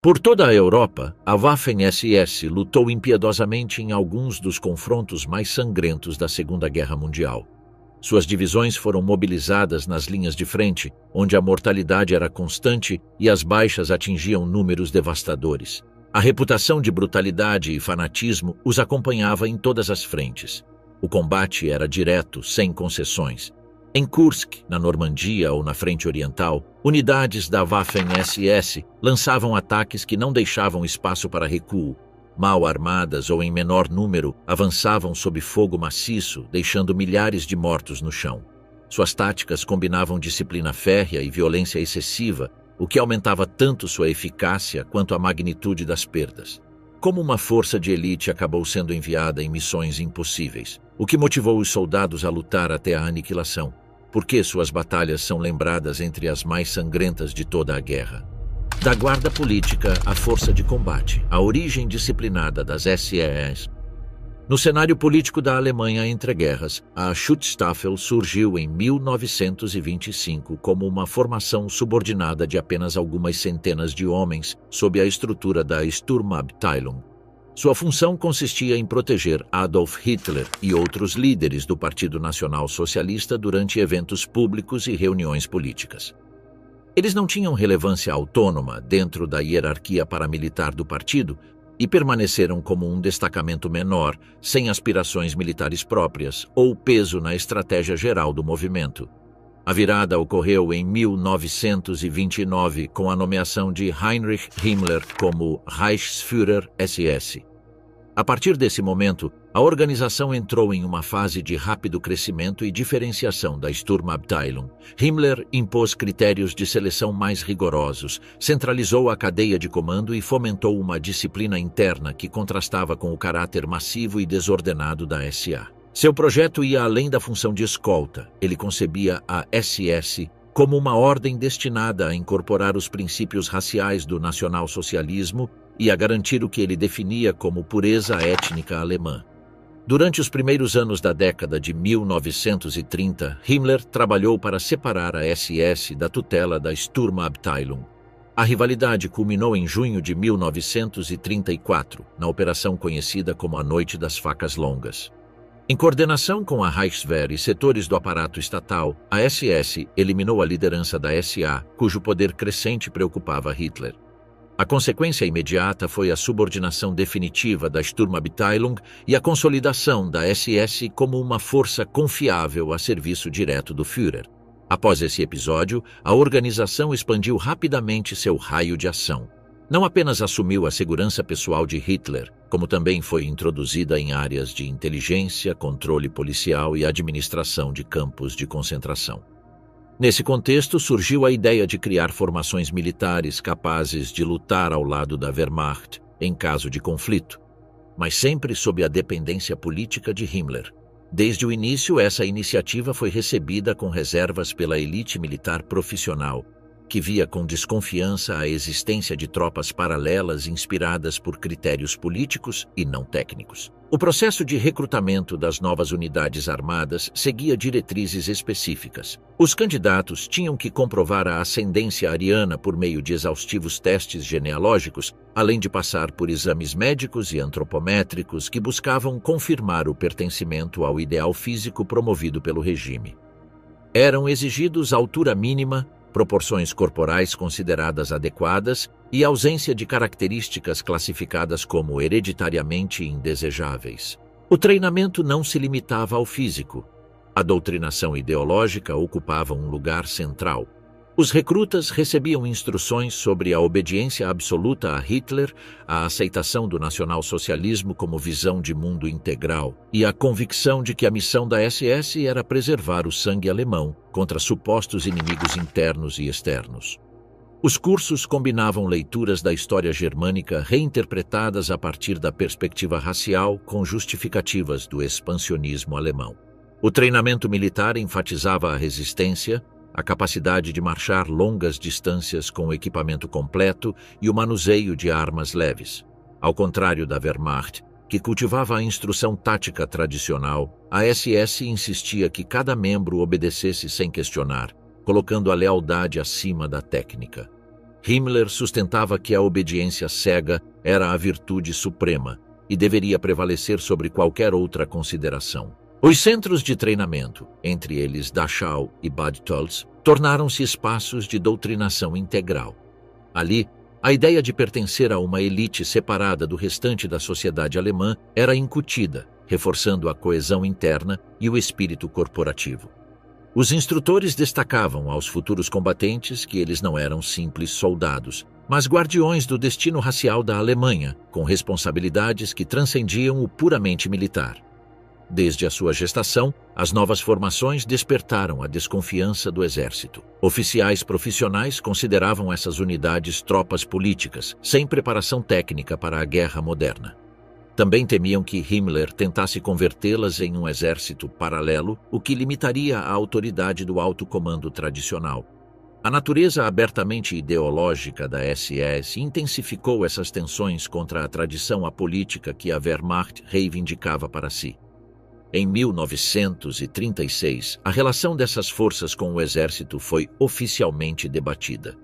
Por toda a Europa, a Waffen-SS lutou impiedosamente em alguns dos confrontos mais sangrentos da Segunda Guerra Mundial. Suas divisões foram mobilizadas nas linhas de frente, onde a mortalidade era constante e as baixas atingiam números devastadores. A reputação de brutalidade e fanatismo os acompanhava em todas as frentes. O combate era direto, sem concessões. Em Kursk, na Normandia ou na Frente Oriental, unidades da Waffen-SS lançavam ataques que não deixavam espaço para recuo. Mal armadas ou em menor número, avançavam sob fogo maciço, deixando milhares de mortos no chão. Suas táticas combinavam disciplina férrea e violência excessiva, o que aumentava tanto sua eficácia quanto a magnitude das perdas. Como uma força de elite acabou sendo enviada em missões impossíveis, o que motivou os soldados a lutar até a aniquilação. Porque suas batalhas são lembradas entre as mais sangrentas de toda a guerra. Da guarda política à força de combate, a origem disciplinada das SS. No cenário político da Alemanha entre guerras, a Schutzstaffel surgiu em 1925 como uma formação subordinada de apenas algumas centenas de homens sob a estrutura da Sturmabteilung. Sua função consistia em proteger Adolf Hitler e outros líderes do Partido Nacional Socialista durante eventos públicos e reuniões políticas. Eles não tinham relevância autônoma dentro da hierarquia paramilitar do partido e permaneceram como um destacamento menor, sem aspirações militares próprias ou peso na estratégia geral do movimento. A virada ocorreu em 1929 com a nomeação de Heinrich Himmler como Reichsführer SS. A partir desse momento, a organização entrou em uma fase de rápido crescimento e diferenciação da Sturmabteilung. Himmler impôs critérios de seleção mais rigorosos, centralizou a cadeia de comando e fomentou uma disciplina interna que contrastava com o caráter massivo e desordenado da SA. Seu projeto ia além da função de escolta. Ele concebia a SS como uma ordem destinada a incorporar os princípios raciais do nacionalsocialismo e a garantir o que ele definia como pureza étnica alemã. Durante os primeiros anos da década de 1930, Himmler trabalhou para separar a SS da tutela da Sturmabteilung. A rivalidade culminou em junho de 1934, na operação conhecida como a Noite das Facas Longas. Em coordenação com a Reichswehr e setores do aparato estatal, a SS eliminou a liderança da SA, cujo poder crescente preocupava Hitler. A consequência imediata foi a subordinação definitiva da Sturmabteilung e a consolidação da SS como uma força confiável a serviço direto do Führer. Após esse episódio, a organização expandiu rapidamente seu raio de ação. Não apenas assumiu a segurança pessoal de Hitler, como também foi introduzida em áreas de inteligência, controle policial e administração de campos de concentração. Nesse contexto, surgiu a ideia de criar formações militares capazes de lutar ao lado da Wehrmacht em caso de conflito, mas sempre sob a dependência política de Himmler. Desde o início, essa iniciativa foi recebida com reservas pela elite militar profissional, que via com desconfiança a existência de tropas paralelas inspiradas por critérios políticos e não técnicos. O processo de recrutamento das novas unidades armadas seguia diretrizes específicas. Os candidatos tinham que comprovar a ascendência ariana por meio de exaustivos testes genealógicos, além de passar por exames médicos e antropométricos que buscavam confirmar o pertencimento ao ideal físico promovido pelo regime. Eram exigidos altura mínima, proporções corporais consideradas adequadas e ausência de características classificadas como hereditariamente indesejáveis. O treinamento não se limitava ao físico. A doutrinação ideológica ocupava um lugar central. Os recrutas recebiam instruções sobre a obediência absoluta a Hitler, a aceitação do nacionalsocialismo como visão de mundo integral e a convicção de que a missão da SS era preservar o sangue alemão contra supostos inimigos internos e externos. Os cursos combinavam leituras da história germânica reinterpretadas a partir da perspectiva racial com justificativas do expansionismo alemão. O treinamento militar enfatizava a resistência, a capacidade de marchar longas distâncias com o equipamento completo e o manuseio de armas leves. Ao contrário da Wehrmacht, que cultivava a instrução tática tradicional, a SS insistia que cada membro obedecesse sem questionar, colocando a lealdade acima da técnica. Himmler sustentava que a obediência cega era a virtude suprema e deveria prevalecer sobre qualquer outra consideração. Os centros de treinamento, entre eles Dachau e Bad Tölz, tornaram-se espaços de doutrinação integral. Ali, a ideia de pertencer a uma elite separada do restante da sociedade alemã era incutida, reforçando a coesão interna e o espírito corporativo. Os instrutores destacavam aos futuros combatentes que eles não eram simples soldados, mas guardiões do destino racial da Alemanha, com responsabilidades que transcendiam o puramente militar. Desde a sua gestação, as novas formações despertaram a desconfiança do exército. Oficiais profissionais consideravam essas unidades tropas políticas, sem preparação técnica para a guerra moderna. Também temiam que Himmler tentasse convertê-las em um exército paralelo, o que limitaria a autoridade do alto comando tradicional. A natureza abertamente ideológica da SS intensificou essas tensões contra a tradição apolítica que a Wehrmacht reivindicava para si. Em 1936, a relação dessas forças com o exército foi oficialmente debatida.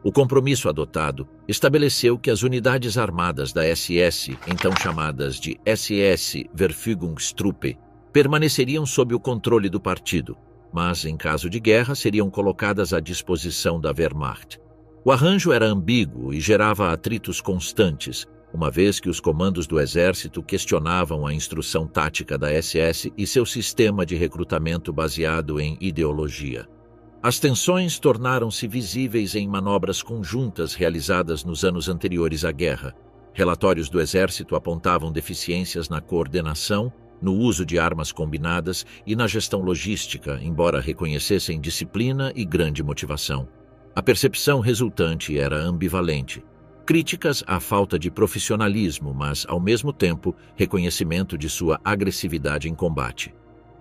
O compromisso adotado estabeleceu que as unidades armadas da SS, então chamadas de SS-Verfügungstruppe, permaneceriam sob o controle do partido, mas, em caso de guerra, seriam colocadas à disposição da Wehrmacht. O arranjo era ambíguo e gerava atritos constantes, uma vez que os comandos do exército questionavam a instrução tática da SS e seu sistema de recrutamento baseado em ideologia. As tensões tornaram-se visíveis em manobras conjuntas realizadas nos anos anteriores à guerra. Relatórios do exército apontavam deficiências na coordenação, no uso de armas combinadas e na gestão logística, embora reconhecessem disciplina e grande motivação. A percepção resultante era ambivalente. Críticas à falta de profissionalismo, mas, ao mesmo tempo, reconhecimento de sua agressividade em combate.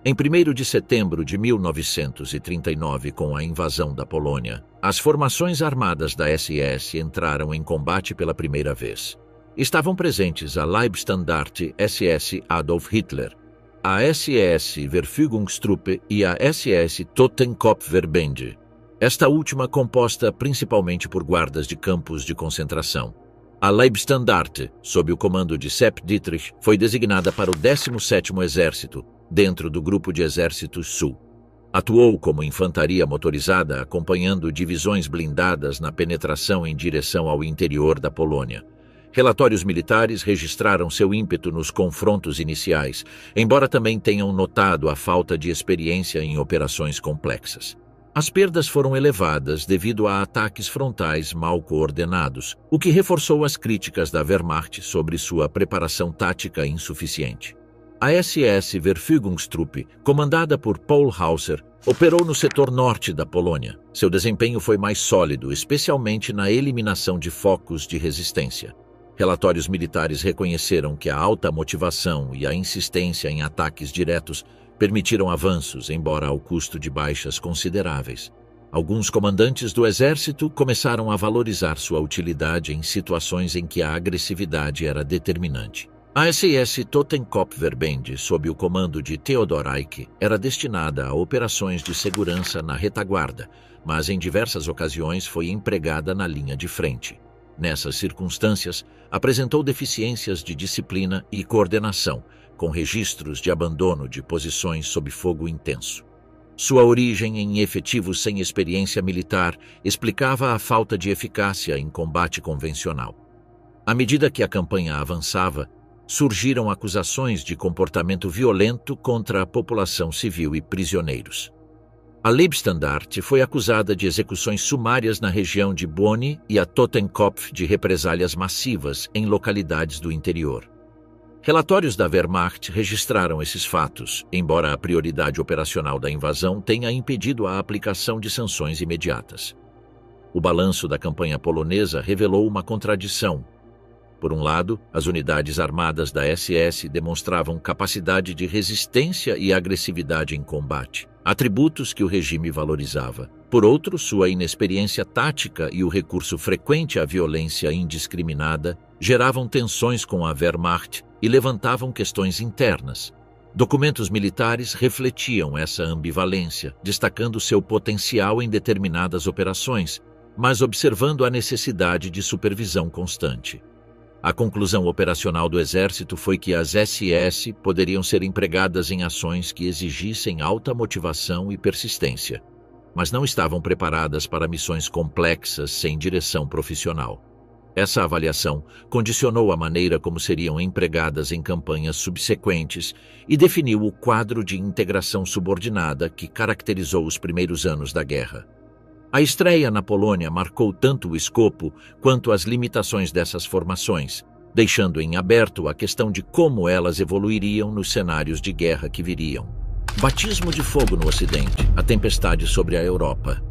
Em 1º de setembro de 1939, com a invasão da Polônia, as formações armadas da SS entraram em combate pela primeira vez. Estavam presentes a Leibstandarte SS Adolf Hitler, a SS Verfügungstruppe e a SS Totenkopfverbände, esta última composta principalmente por guardas de campos de concentração. A Leibstandarte, sob o comando de Sepp Dietrich, foi designada para o 17º Exército, dentro do Grupo de Exércitos Sul. Atuou como infantaria motorizada, acompanhando divisões blindadas na penetração em direção ao interior da Polônia. Relatórios militares registraram seu ímpeto nos confrontos iniciais, embora também tenham notado a falta de experiência em operações complexas. As perdas foram elevadas devido a ataques frontais mal coordenados, o que reforçou as críticas da Wehrmacht sobre sua preparação tática insuficiente. A SS Verfügungstruppe, comandada por Paul Hauser, operou no setor norte da Polônia. Seu desempenho foi mais sólido, especialmente na eliminação de focos de resistência. Relatórios militares reconheceram que a alta motivação e a insistência em ataques diretos permitiram avanços, embora ao custo de baixas consideráveis. Alguns comandantes do exército começaram a valorizar sua utilidade em situações em que a agressividade era determinante. A SS Totenkopfverbände, sob o comando de Theodor Eicke, era destinada a operações de segurança na retaguarda, mas em diversas ocasiões foi empregada na linha de frente. Nessas circunstâncias, apresentou deficiências de disciplina e coordenação, com registros de abandono de posições sob fogo intenso. Sua origem em efetivos sem experiência militar explicava a falta de eficácia em combate convencional. À medida que a campanha avançava, surgiram acusações de comportamento violento contra a população civil e prisioneiros. A Leibstandarte foi acusada de execuções sumárias na região de Bonn e a Totenkopf de represálias massivas em localidades do interior. Relatórios da Wehrmacht registraram esses fatos, embora a prioridade operacional da invasão tenha impedido a aplicação de sanções imediatas. O balanço da campanha polonesa revelou uma contradição. Por um lado, as unidades armadas da SS demonstravam capacidade de resistência e agressividade em combate, atributos que o regime valorizava. Por outro, sua inexperiência tática e o recurso frequente à violência indiscriminada geravam tensões com a Wehrmacht e levantavam questões internas. Documentos militares refletiam essa ambivalência, destacando seu potencial em determinadas operações, mas observando a necessidade de supervisão constante. A conclusão operacional do Exército foi que as SS poderiam ser empregadas em ações que exigissem alta motivação e persistência, mas não estavam preparadas para missões complexas sem direção profissional. Essa avaliação condicionou a maneira como seriam empregadas em campanhas subsequentes e definiu o quadro de integração subordinada que caracterizou os primeiros anos da guerra. A estreia na Polônia marcou tanto o escopo quanto as limitações dessas formações, deixando em aberto a questão de como elas evoluiriam nos cenários de guerra que viriam. Batismo de fogo no Ocidente, a tempestade sobre a Europa.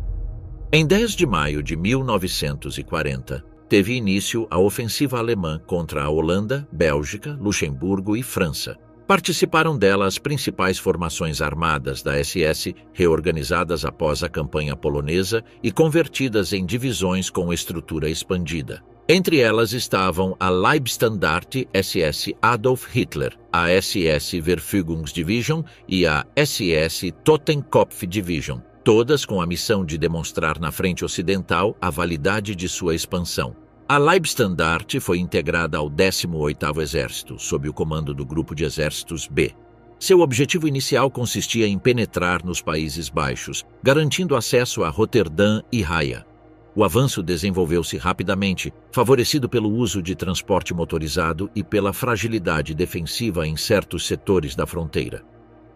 Em 10 de maio de 1940, teve início a ofensiva alemã contra a Holanda, Bélgica, Luxemburgo e França. Participaram dela as principais formações armadas da SS, reorganizadas após a campanha polonesa e convertidas em divisões com estrutura expandida. Entre elas estavam a Leibstandarte SS Adolf Hitler, a SS Verfügungsdivision e a SS Totenkopf Division, todas com a missão de demonstrar na frente ocidental a validade de sua expansão. A Leibstandarte foi integrada ao 18º Exército, sob o comando do Grupo de Exércitos B. Seu objetivo inicial consistia em penetrar nos Países Baixos, garantindo acesso a Roterdã e Haia. O avanço desenvolveu-se rapidamente, favorecido pelo uso de transporte motorizado e pela fragilidade defensiva em certos setores da fronteira.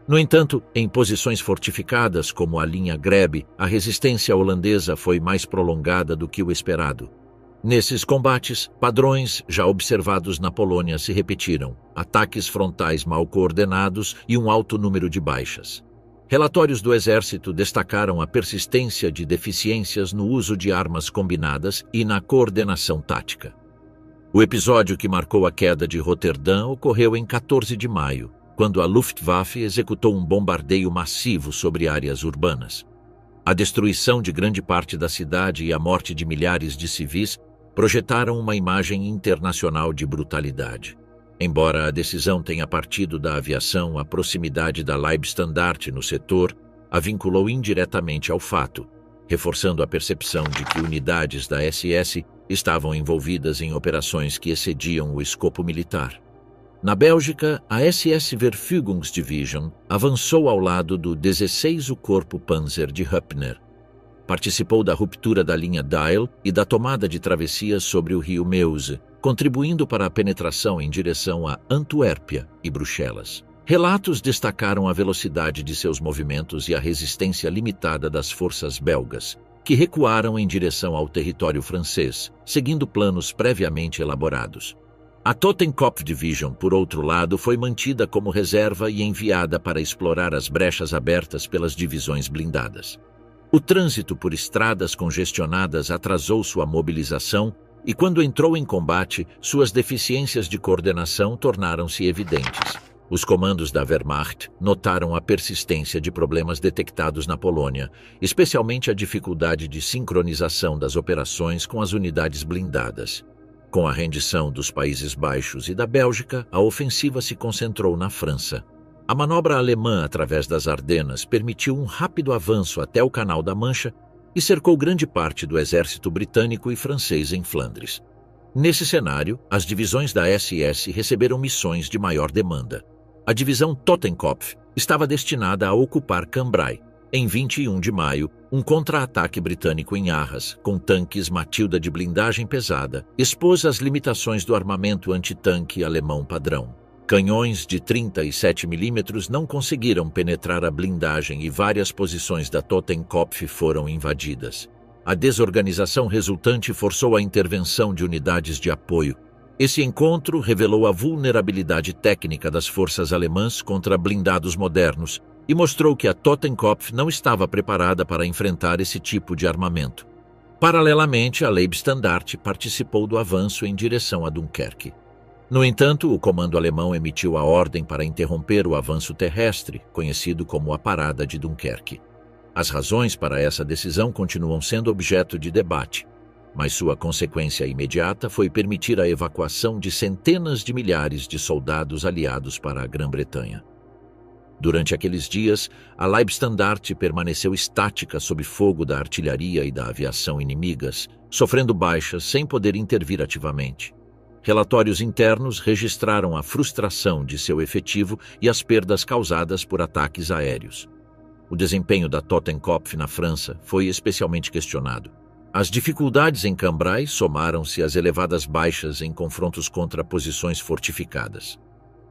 No entanto, em posições fortificadas como a linha Gräbe, a resistência holandesa foi mais prolongada do que o esperado. Nesses combates, padrões já observados na Polônia se repetiram: ataques frontais mal coordenados e um alto número de baixas. Relatórios do Exército destacaram a persistência de deficiências no uso de armas combinadas e na coordenação tática. O episódio que marcou a queda de Roterdã ocorreu em 14 de maio, quando a Luftwaffe executou um bombardeio massivo sobre áreas urbanas. A destruição de grande parte da cidade e a morte de milhares de civis projetaram uma imagem internacional de brutalidade. Embora a decisão tenha partido da aviação, a proximidade da Leibstandarte no setor a vinculou indiretamente ao fato, reforçando a percepção de que unidades da SS estavam envolvidas em operações que excediam o escopo militar. Na Bélgica, a SS Verfügungsdivision avançou ao lado do 16º Corpo Panzer de Hübner. Participou da ruptura da linha Dial e da tomada de travessias sobre o rio Meuse, contribuindo para a penetração em direção a Antuérpia e Bruxelas. Relatos destacaram a velocidade de seus movimentos e a resistência limitada das forças belgas, que recuaram em direção ao território francês, seguindo planos previamente elaborados. A Totenkopf Division, por outro lado, foi mantida como reserva e enviada para explorar as brechas abertas pelas divisões blindadas. O trânsito por estradas congestionadas atrasou sua mobilização e, quando entrou em combate, suas deficiências de coordenação tornaram-se evidentes. Os comandos da Wehrmacht notaram a persistência de problemas detectados na Polônia, especialmente a dificuldade de sincronização das operações com as unidades blindadas. Com a rendição dos Países Baixos e da Bélgica, a ofensiva se concentrou na França. A manobra alemã através das Ardenas permitiu um rápido avanço até o Canal da Mancha e cercou grande parte do exército britânico e francês em Flandres. Nesse cenário, as divisões da SS receberam missões de maior demanda. A divisão Totenkopf estava destinada a ocupar Cambrai. Em 21 de maio, um contra-ataque britânico em Arras, com tanques Matilda de blindagem pesada, expôs as limitações do armamento antitanque alemão padrão. Canhões de 37 mm não conseguiram penetrar a blindagem e várias posições da Totenkopf foram invadidas. A desorganização resultante forçou a intervenção de unidades de apoio. Esse encontro revelou a vulnerabilidade técnica das forças alemãs contra blindados modernos e mostrou que a Totenkopf não estava preparada para enfrentar esse tipo de armamento. Paralelamente, a Leibstandarte participou do avanço em direção a Dunkerque. No entanto, o comando alemão emitiu a ordem para interromper o avanço terrestre, conhecido como a Parada de Dunkerque. As razões para essa decisão continuam sendo objeto de debate, mas sua consequência imediata foi permitir a evacuação de centenas de milhares de soldados aliados para a Grã-Bretanha. Durante aqueles dias, a Leibstandarte permaneceu estática sob fogo da artilharia e da aviação inimigas, sofrendo baixas sem poder intervir ativamente. Relatórios internos registraram a frustração de seu efetivo e as perdas causadas por ataques aéreos. O desempenho da Totenkopf na França foi especialmente questionado. As dificuldades em Cambrai somaram-se às elevadas baixas em confrontos contra posições fortificadas.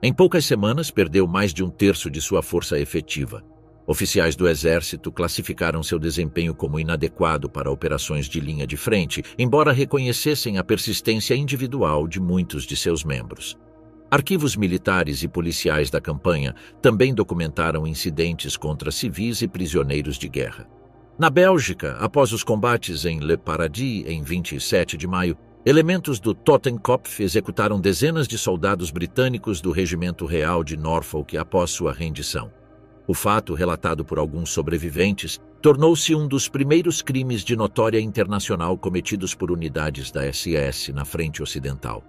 Em poucas semanas, perdeu mais de um terço de sua força efetiva. Oficiais do exército classificaram seu desempenho como inadequado para operações de linha de frente, embora reconhecessem a persistência individual de muitos de seus membros. Arquivos militares e policiais da campanha também documentaram incidentes contra civis e prisioneiros de guerra. Na Bélgica, após os combates em Le Paradis, em 27 de maio, elementos do Totenkopf executaram dezenas de soldados britânicos do Regimento Real de Norfolk após sua rendição. O fato, relatado por alguns sobreviventes, tornou-se um dos primeiros crimes de notória internacional cometidos por unidades da SS na frente ocidental.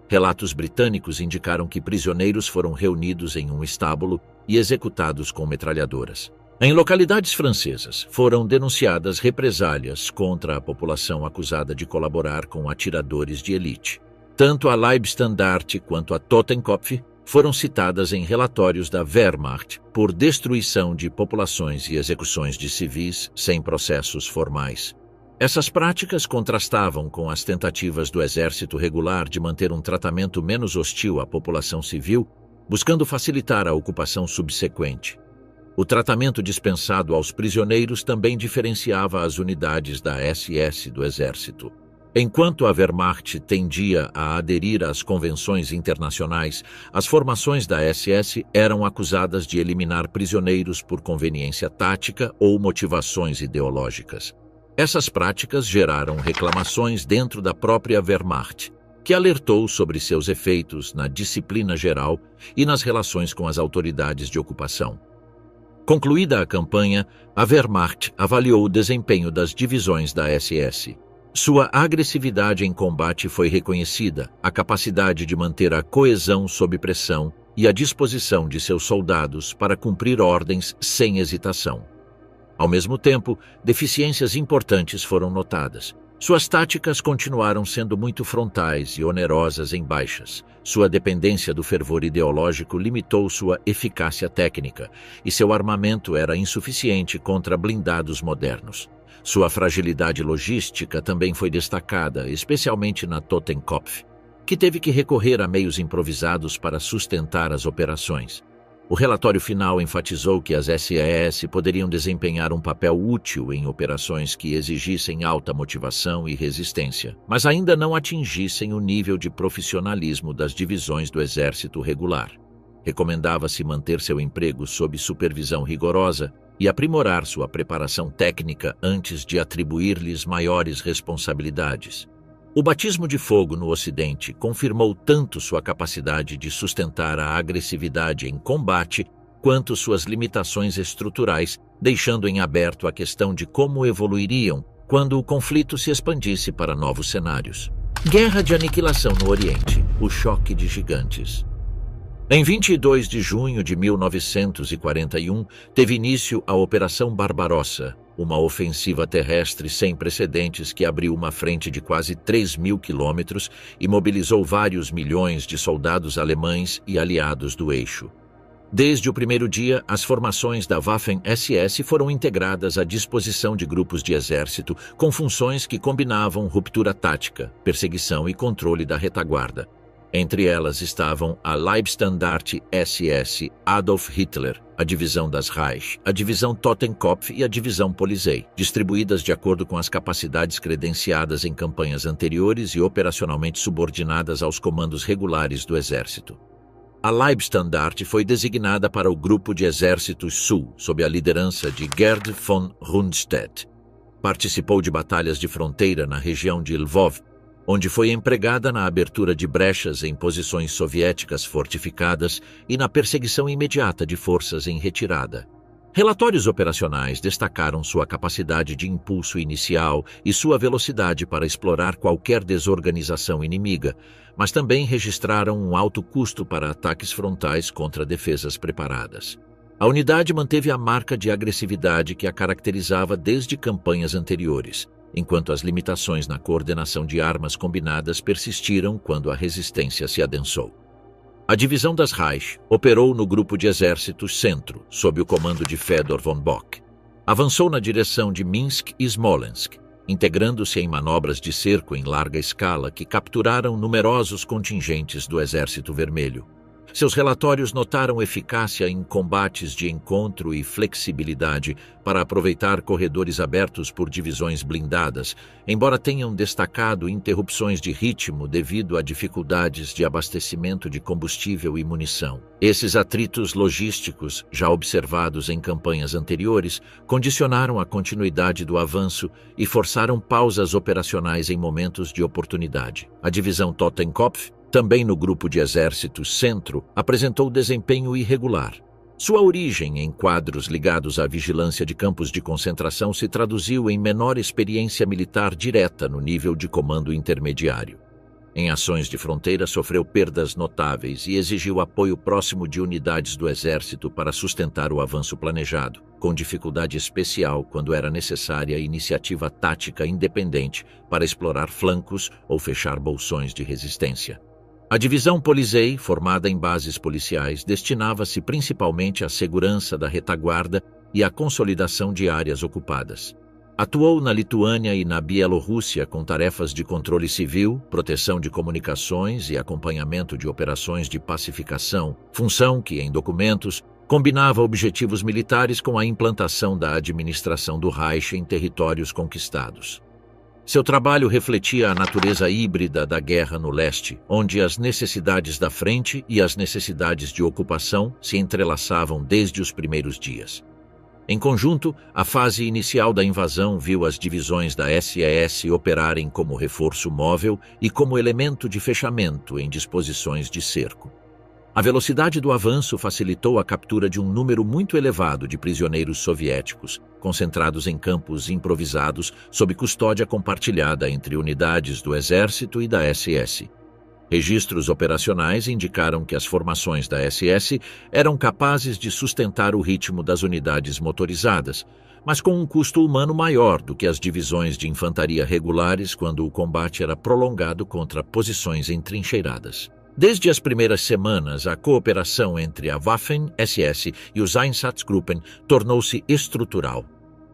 Relatos britânicos indicaram que prisioneiros foram reunidos em um estábulo e executados com metralhadoras. Em localidades francesas, foram denunciadas represálias contra a população acusada de colaborar com atiradores de elite. Tanto a Leibstandarte quanto a Totenkopf foram citadas em relatórios da Wehrmacht por destruição de populações e execuções de civis sem processos formais. Essas práticas contrastavam com as tentativas do exército regular de manter um tratamento menos hostil à população civil, buscando facilitar a ocupação subsequente. O tratamento dispensado aos prisioneiros também diferenciava as unidades da SS do exército. Enquanto a Wehrmacht tendia a aderir às convenções internacionais, as formações da SS eram acusadas de eliminar prisioneiros por conveniência tática ou motivações ideológicas. Essas práticas geraram reclamações dentro da própria Wehrmacht, que alertou sobre seus efeitos na disciplina geral e nas relações com as autoridades de ocupação. Concluída a campanha, a Wehrmacht avaliou o desempenho das divisões da SS. Sua agressividade em combate foi reconhecida, a capacidade de manter a coesão sob pressão e a disposição de seus soldados para cumprir ordens sem hesitação. Ao mesmo tempo, deficiências importantes foram notadas. Suas táticas continuaram sendo muito frontais e onerosas em baixas. Sua dependência do fervor ideológico limitou sua eficácia técnica, e seu armamento era insuficiente contra blindados modernos. Sua fragilidade logística também foi destacada, especialmente na Totenkopf, que teve que recorrer a meios improvisados para sustentar as operações. O relatório final enfatizou que as SAS poderiam desempenhar um papel útil em operações que exigissem alta motivação e resistência, mas ainda não atingissem o nível de profissionalismo das divisões do exército regular. Recomendava-se manter seu emprego sob supervisão rigorosa e aprimorar sua preparação técnica antes de atribuir-lhes maiores responsabilidades. O batismo de fogo no Ocidente confirmou tanto sua capacidade de sustentar a agressividade em combate quanto suas limitações estruturais, deixando em aberto a questão de como evoluiriam quando o conflito se expandisse para novos cenários. Guerra de aniquilação no Oriente, o choque de gigantes. Em 22 de junho de 1941, teve início a Operação Barbarossa, uma ofensiva terrestre sem precedentes que abriu uma frente de quase 3.000 quilômetros e mobilizou vários milhões de soldados alemães e aliados do eixo. Desde o primeiro dia, as formações da Waffen-SS foram integradas à disposição de grupos de exército com funções que combinavam ruptura tática, perseguição e controle da retaguarda. Entre elas estavam a Leibstandarte SS Adolf Hitler, a Divisão das Reich, a Divisão Totenkopf e a Divisão Polizei, distribuídas de acordo com as capacidades credenciadas em campanhas anteriores e operacionalmente subordinadas aos comandos regulares do Exército. A Leibstandarte foi designada para o Grupo de Exércitos Sul, sob a liderança de Gerd von Rundstedt. Participou de batalhas de fronteira na região de Lvov, onde foi empregada na abertura de brechas em posições soviéticas fortificadas e na perseguição imediata de forças em retirada. Relatórios operacionais destacaram sua capacidade de impulso inicial e sua velocidade para explorar qualquer desorganização inimiga, mas também registraram um alto custo para ataques frontais contra defesas preparadas. A unidade manteve a marca de agressividade que a caracterizava desde campanhas anteriores, enquanto as limitações na coordenação de armas combinadas persistiram quando a resistência se adensou. A divisão das Reich operou no grupo de exércitos Centro, sob o comando de Fedor von Bock. Avançou na direção de Minsk e Smolensk, integrando-se em manobras de cerco em larga escala que capturaram numerosos contingentes do Exército Vermelho. Seus relatórios notaram eficácia em combates de encontro e flexibilidade para aproveitar corredores abertos por divisões blindadas, embora tenham destacado interrupções de ritmo devido a dificuldades de abastecimento de combustível e munição. Esses atritos logísticos, já observados em campanhas anteriores, condicionaram a continuidade do avanço e forçaram pausas operacionais em momentos de oportunidade. A divisão Totenkopf, também no grupo de exércitos Centro, apresentou desempenho irregular. Sua origem em quadros ligados à vigilância de campos de concentração se traduziu em menor experiência militar direta no nível de comando intermediário. Em ações de fronteira, sofreu perdas notáveis e exigiu apoio próximo de unidades do exército para sustentar o avanço planejado, com dificuldade especial quando era necessária iniciativa tática independente para explorar flancos ou fechar bolsões de resistência. A divisão Polizei, formada em bases policiais, destinava-se principalmente à segurança da retaguarda e à consolidação de áreas ocupadas. Atuou na Lituânia e na Bielorrússia com tarefas de controle civil, proteção de comunicações e acompanhamento de operações de pacificação, função que, em documentos, combinava objetivos militares com a implantação da administração do Reich em territórios conquistados. Seu trabalho refletia a natureza híbrida da guerra no leste, onde as necessidades da frente e as necessidades de ocupação se entrelaçavam desde os primeiros dias. Em conjunto, a fase inicial da invasão viu as divisões da SES operarem como reforço móvel e como elemento de fechamento em disposições de cerco. A velocidade do avanço facilitou a captura de um número muito elevado de prisioneiros soviéticos, concentrados em campos improvisados sob custódia compartilhada entre unidades do Exército e da SS. Registros operacionais indicaram que as formações da SS eram capazes de sustentar o ritmo das unidades motorizadas, mas com um custo humano maior do que as divisões de infantaria regulares quando o combate era prolongado contra posições entrincheiradas. Desde as primeiras semanas, a cooperação entre a Waffen-SS e os Einsatzgruppen tornou-se estrutural.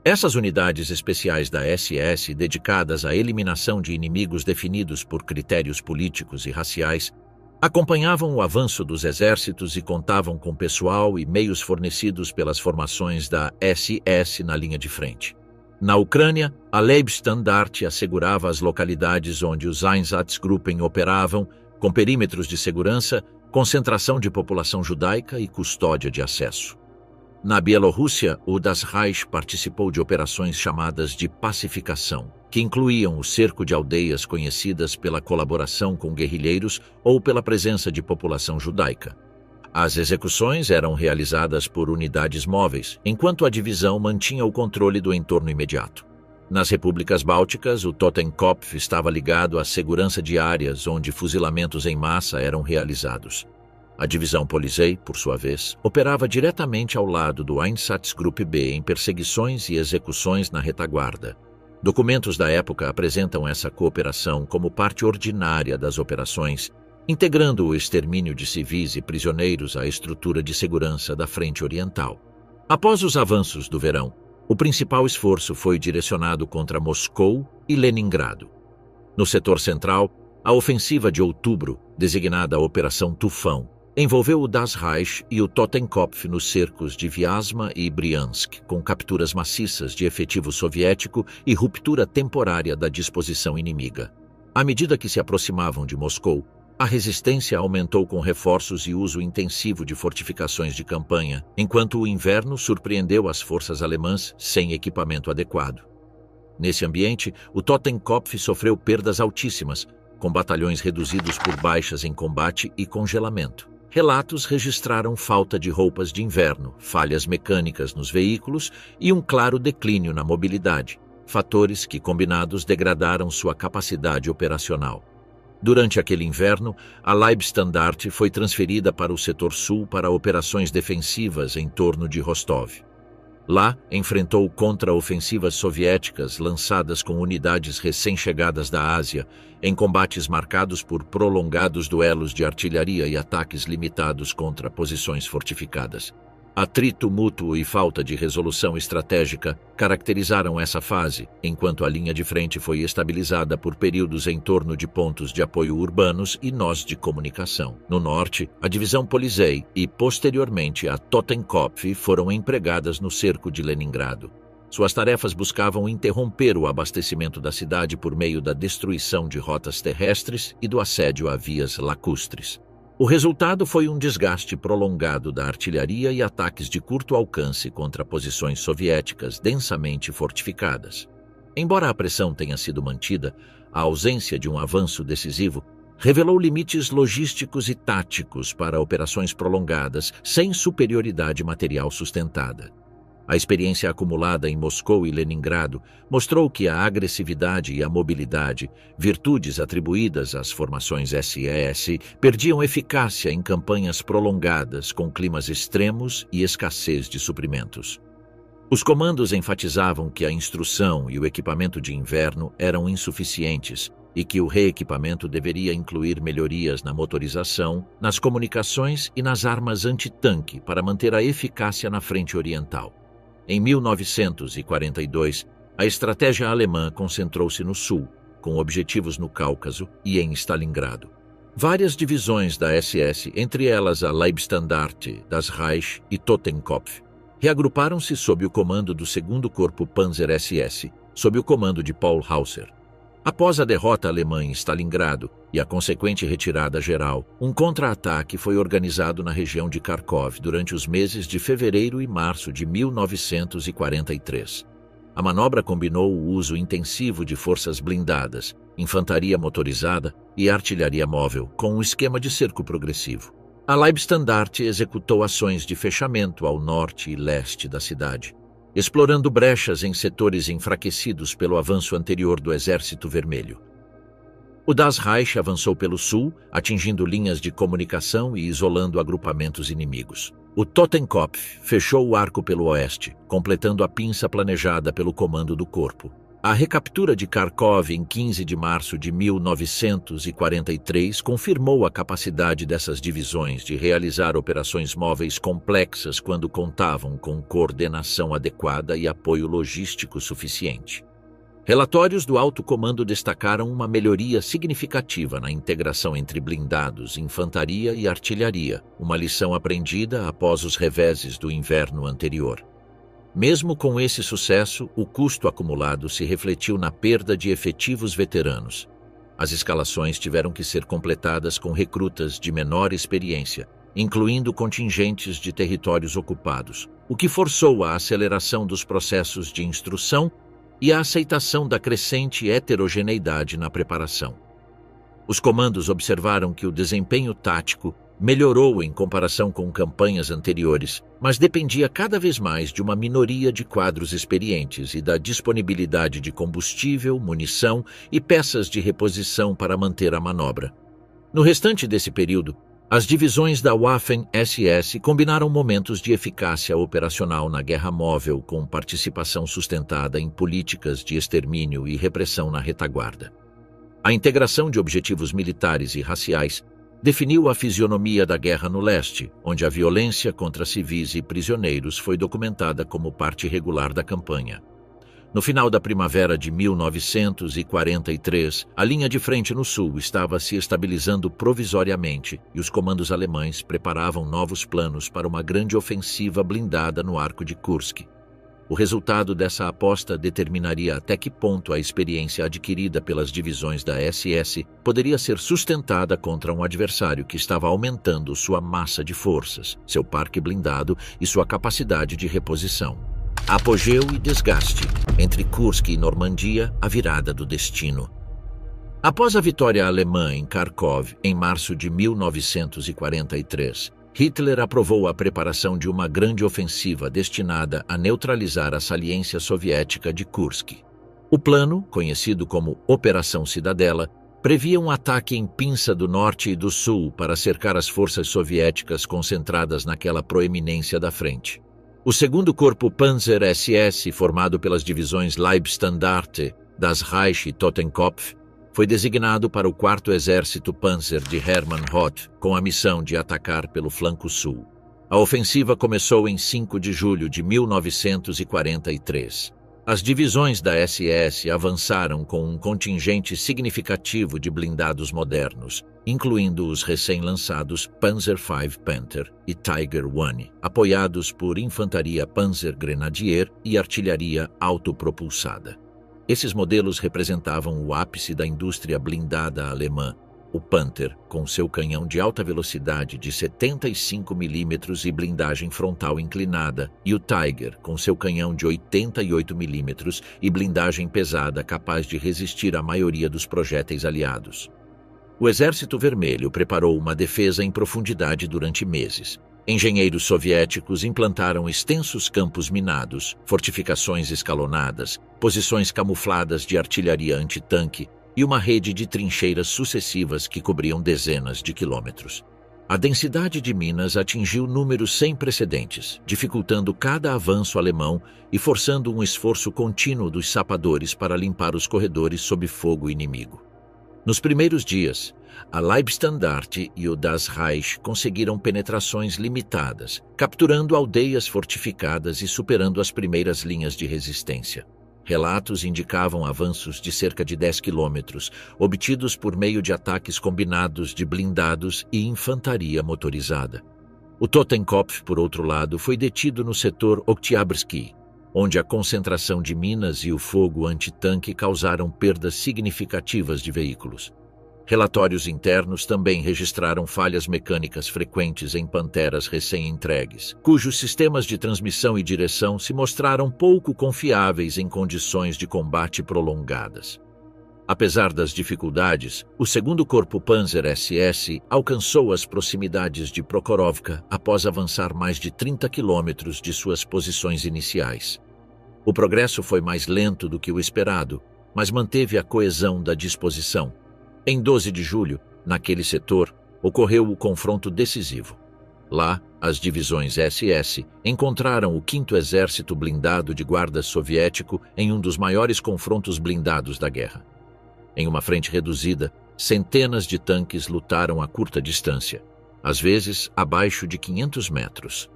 Essas unidades especiais da SS, dedicadas à eliminação de inimigos definidos por critérios políticos e raciais, acompanhavam o avanço dos exércitos e contavam com pessoal e meios fornecidos pelas formações da SS na linha de frente. Na Ucrânia, a Leibstandarte assegurava as localidades onde os Einsatzgruppen operavam, com perímetros de segurança, concentração de população judaica e custódia de acesso. Na Bielorrússia, o Das Reich participou de operações chamadas de pacificação, que incluíam o cerco de aldeias conhecidas pela colaboração com guerrilheiros ou pela presença de população judaica. As execuções eram realizadas por unidades móveis, enquanto a divisão mantinha o controle do entorno imediato. Nas repúblicas bálticas, o Totenkopf estava ligado à segurança de áreas onde fuzilamentos em massa eram realizados. A divisão Polizei, por sua vez, operava diretamente ao lado do Einsatzgruppe B em perseguições e execuções na retaguarda. Documentos da época apresentam essa cooperação como parte ordinária das operações, integrando o extermínio de civis e prisioneiros à estrutura de segurança da Frente Oriental. Após os avanços do verão, o principal esforço foi direcionado contra Moscou e Leningrado. No setor central, a ofensiva de outubro, designada Operação Tufão, envolveu o Das Reich e o Totenkopf nos cercos de Vyazma e Briansk, com capturas maciças de efetivo soviético e ruptura temporária da disposição inimiga. À medida que se aproximavam de Moscou, a resistência aumentou com reforços e uso intensivo de fortificações de campanha, enquanto o inverno surpreendeu as forças alemãs sem equipamento adequado. Nesse ambiente, o Totenkopf sofreu perdas altíssimas, com batalhões reduzidos por baixas em combate e congelamento. Relatos registraram falta de roupas de inverno, falhas mecânicas nos veículos e um claro declínio na mobilidade, fatores que, combinados, degradaram sua capacidade operacional. Durante aquele inverno, a Leibstandarte foi transferida para o setor sul para operações defensivas em torno de Rostov. Lá, enfrentou contra-ofensivas soviéticas lançadas com unidades recém-chegadas da Ásia, em combates marcados por prolongados duelos de artilharia e ataques limitados contra posições fortificadas. Atrito mútuo e falta de resolução estratégica caracterizaram essa fase, enquanto a linha de frente foi estabilizada por períodos em torno de pontos de apoio urbanos e nós de comunicação. No norte, a divisão Polizei e, posteriormente, a Totenkopf foram empregadas no cerco de Leningrado. Suas tarefas buscavam interromper o abastecimento da cidade por meio da destruição de rotas terrestres e do assédio a vias lacustres. O resultado foi um desgaste prolongado da artilharia e ataques de curto alcance contra posições soviéticas densamente fortificadas. Embora a pressão tenha sido mantida, a ausência de um avanço decisivo revelou limites logísticos e táticos para operações prolongadas sem superioridade material sustentada. A experiência acumulada em Moscou e Leningrado mostrou que a agressividade e a mobilidade, virtudes atribuídas às formações SS, perdiam eficácia em campanhas prolongadas com climas extremos e escassez de suprimentos. Os comandos enfatizavam que a instrução e o equipamento de inverno eram insuficientes e que o reequipamento deveria incluir melhorias na motorização, nas comunicações e nas armas antitanque para manter a eficácia na frente oriental. Em 1942, a estratégia alemã concentrou-se no sul, com objetivos no Cáucaso e em Stalingrado. Várias divisões da SS, entre elas a Leibstandarte, das Reich e Totenkopf, reagruparam-se sob o comando do 2º Corpo Panzer SS, sob o comando de Paul Hauser. Após a derrota alemã em Stalingrado e a consequente retirada geral, um contra-ataque foi organizado na região de Kharkov durante os meses de fevereiro e março de 1943. A manobra combinou o uso intensivo de forças blindadas, infantaria motorizada e artilharia móvel, com um esquema de cerco progressivo. A Leibstandarte executou ações de fechamento ao norte e leste da cidade, explorando brechas em setores enfraquecidos pelo avanço anterior do Exército Vermelho. O Das Reich avançou pelo sul, atingindo linhas de comunicação e isolando agrupamentos inimigos. O Totenkopf fechou o arco pelo oeste, completando a pinça planejada pelo comando do corpo. A recaptura de Kharkov em 15 de março de 1943 confirmou a capacidade dessas divisões de realizar operações móveis complexas quando contavam com coordenação adequada e apoio logístico suficiente. Relatórios do alto comando destacaram uma melhoria significativa na integração entre blindados, infantaria e artilharia, uma lição aprendida após os reveses do inverno anterior. Mesmo com esse sucesso, o custo acumulado se refletiu na perda de efetivos veteranos. As escalações tiveram que ser completadas com recrutas de menor experiência, incluindo contingentes de territórios ocupados, o que forçou a aceleração dos processos de instrução e a aceitação da crescente heterogeneidade na preparação. Os comandos observaram que o desempenho tático melhorou em comparação com campanhas anteriores, mas dependia cada vez mais de uma minoria de quadros experientes e da disponibilidade de combustível, munição e peças de reposição para manter a manobra. No restante desse período, as divisões da Waffen-SS combinaram momentos de eficácia operacional na guerra móvel com participação sustentada em políticas de extermínio e repressão na retaguarda. A integração de objetivos militares e raciais definiu a fisionomia da guerra no leste, onde a violência contra civis e prisioneiros foi documentada como parte regular da campanha. No final da primavera de 1943, a linha de frente no sul estava se estabilizando provisoriamente e os comandos alemães preparavam novos planos para uma grande ofensiva blindada no Arco de Kursk. O resultado dessa aposta determinaria até que ponto a experiência adquirida pelas divisões da SS poderia ser sustentada contra um adversário que estava aumentando sua massa de forças, seu parque blindado e sua capacidade de reposição. Apogeu e desgaste. Entre Kursk e Normandia, a virada do destino. Após a vitória alemã em Kharkov, em março de 1943, Hitler aprovou a preparação de uma grande ofensiva destinada a neutralizar a saliência soviética de Kursk. O plano, conhecido como Operação Cidadela, previa um ataque em pinça do norte e do sul para cercar as forças soviéticas concentradas naquela proeminência da frente. O segundo corpo Panzer SS, formado pelas divisões Leibstandarte, das Reich e Totenkopf, foi designado para o 4º Exército Panzer de Hermann Roth, com a missão de atacar pelo flanco sul. A ofensiva começou em 5 de julho de 1943. As divisões da SS avançaram com um contingente significativo de blindados modernos, incluindo os recém-lançados Panzer V Panther e Tiger I, apoiados por infantaria Panzer Grenadier e artilharia autopropulsada. Esses modelos representavam o ápice da indústria blindada alemã. O Panther, com seu canhão de alta velocidade de 75 mm e blindagem frontal inclinada, e o Tiger, com seu canhão de 88 mm e blindagem pesada capaz de resistir à maioria dos projéteis aliados. O Exército Vermelho preparou uma defesa em profundidade durante meses. Engenheiros soviéticos implantaram extensos campos minados, fortificações escalonadas, posições camufladas de artilharia antitanque e uma rede de trincheiras sucessivas que cobriam dezenas de quilômetros. A densidade de minas atingiu números sem precedentes, dificultando cada avanço alemão e forçando um esforço contínuo dos sapadores para limpar os corredores sob fogo inimigo. Nos primeiros dias, a Leibstandarte e o Das Reich conseguiram penetrações limitadas, capturando aldeias fortificadas e superando as primeiras linhas de resistência. Relatos indicavam avanços de cerca de 10 quilômetros, obtidos por meio de ataques combinados de blindados e infantaria motorizada. O Totenkopf, por outro lado, foi detido no setor Oktyabrski, onde a concentração de minas e o fogo antitanque causaram perdas significativas de veículos. Relatórios internos também registraram falhas mecânicas frequentes em Panteras recém-entregues, cujos sistemas de transmissão e direção se mostraram pouco confiáveis em condições de combate prolongadas. Apesar das dificuldades, o segundo corpo Panzer SS alcançou as proximidades de Prokhorovka após avançar mais de 30 quilômetros de suas posições iniciais. O progresso foi mais lento do que o esperado, mas manteve a coesão da disposição. Em 12 de julho, naquele setor, ocorreu o confronto decisivo. Lá, as divisões SS encontraram o 5º Exército Blindado de Guarda Soviético em um dos maiores confrontos blindados da guerra. Em uma frente reduzida, centenas de tanques lutaram a curta distância, às vezes abaixo de 500 metros.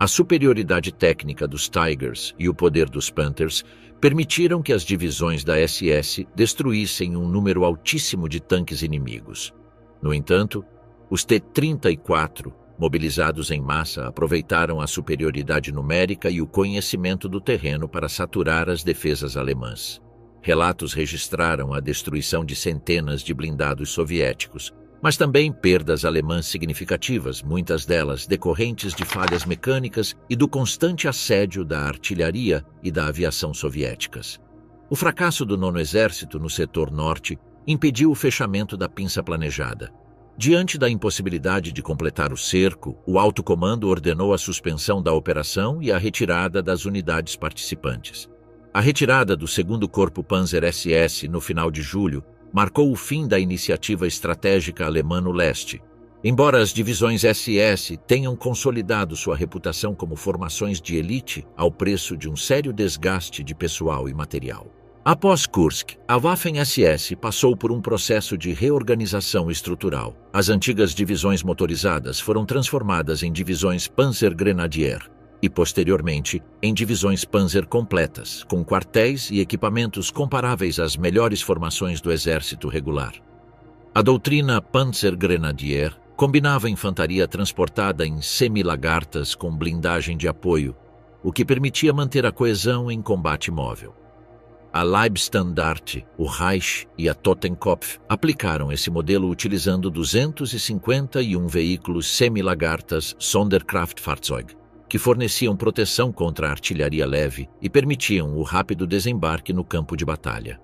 A superioridade técnica dos Tigers e o poder dos Panthers permitiram que as divisões da SS destruíssem um número altíssimo de tanques inimigos. No entanto, os T-34, mobilizados em massa, aproveitaram a superioridade numérica e o conhecimento do terreno para saturar as defesas alemãs. Relatos registraram a destruição de centenas de blindados soviéticos, mas também perdas alemãs significativas, muitas delas decorrentes de falhas mecânicas e do constante assédio da artilharia e da aviação soviéticas. O fracasso do 9º Exército no setor norte impediu o fechamento da pinça planejada. Diante da impossibilidade de completar o cerco, o alto comando ordenou a suspensão da operação e a retirada das unidades participantes. A retirada do 2º Corpo Panzer SS no final de julho marcou o fim da iniciativa estratégica alemã no leste. Embora as divisões SS tenham consolidado sua reputação como formações de elite ao preço de um sério desgaste de pessoal e material. Após Kursk, a Waffen-SS passou por um processo de reorganização estrutural. As antigas divisões motorizadas foram transformadas em divisões Panzer Grenadier e, posteriormente, em divisões Panzer completas, com quartéis e equipamentos comparáveis às melhores formações do exército regular. A doutrina Panzer Grenadier combinava infantaria transportada em semi-lagartas com blindagem de apoio, o que permitia manter a coesão em combate móvel. A Leibstandarte, o Reich e a Totenkopf aplicaram esse modelo utilizando 251 veículos semi-lagartas Sonderkraftfahrzeug, que forneciam proteção contra a artilharia leve e permitiam o rápido desembarque no campo de batalha.